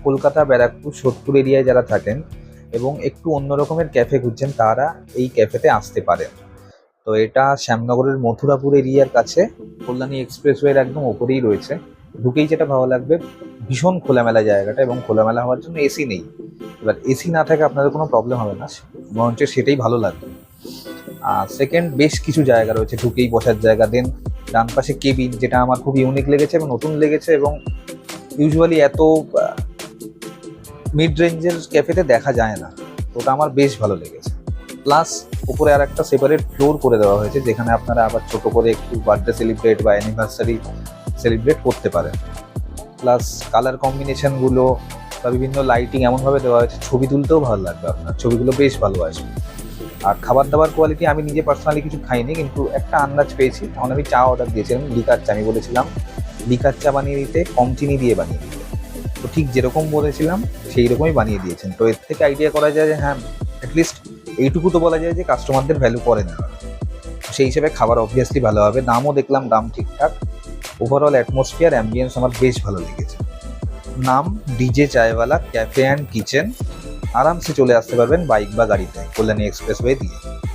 কলকাতা, ব্যারাকপুর, সোদপুর এরিয়ায় যারা থাকেন এবং একটু অন্য রকমের ক্যাফে খুঁজছেন তারা এই ক্যাফেতে আসতে পারেন। তো এটা শ্যামনগরের মথুরাপুর এরিয়ার কাছে কল্যাণী এক্সপ্রেসওয়ের একদম ওপরেই রয়েছে। ঢুকেই যেটা ভালো লাগবে, ভীষণ খোলামেলা জায়গাটা, এবং খোলামেলা হওয়ার জন্য এসি নেই। এবার এসি না থাকে আপনাদের কোনো প্রবলেম হবে না, বরঞ্চ সেটাই ভালো লাগবে। সেকেন্ড, বেশ কিছু জায়গা রয়েছে ঢুকেই বসার জায়গা। দেন ডান পাশে কেবিন, যেটা আমার খুব ইউনিক লেগেছে এবং নতুন লেগেছে, এবং ইউজুয়ালি এত মিড রেঞ্জের ক্যাফেতে দেখা যায় না। তো ওটা আমার বেশ ভালো লেগেছে। প্লাস উপরে আর একটা সেপারেট ফ্লোর করে দেওয়া হয়েছে, যেখানে আপনারা আবার ছোট করে একটু বার্থডে সেলিব্রেট বা অ্যানিভার্সারি সেলিব্রেট করতে পারেন। প্লাস কালার কম্বিনেশনগুলো বা বিভিন্ন লাইটিং এমনভাবে দেওয়া হয়েছে, ছবি তুলতেও ভালো লাগবে, আপনার ছবিগুলো বেশ ভালো আসবে। আর খাবার দাবার কোয়ালিটি আমি নিজে পার্সোনালি কিছু খাইনি, কিন্তু একটা আন্দাজ পেয়েছি। তখন আমি চা অর্ডার দিয়েছিলাম, লিকার চা। আমি বলেছিলাম লিকার চা বানিয়ে দিতে, কম চিনি দিয়ে বানিয়ে দিতে। তো ঠিক যেরকম বলেছিলাম সেই রকমই বানিয়ে দিয়েছেন। তো এর থেকে আইডিয়া করা যায় যে হ্যাঁ, অ্যাটলিস্ট এইটুকু তো বলা যায় যে কাস্টমারদের ভ্যালু করে না। সেই হিসেবে খাবার অবভিয়াসলি ভালো হবে। দামও দেখলাম, দাম ঠিকঠাক। ওভারঅল অ্যাটমসফিয়ার, অ্যাম্বিয়েন্স আমার বেশ ভালো লেগেছে। নাম DJ chaiwala cafe and kitchen. আরামসে চলে আসতে পারবেন বাইক বা গাড়িতে, কল্যাণী এক্সপ্রেসওয়ে দিয়ে।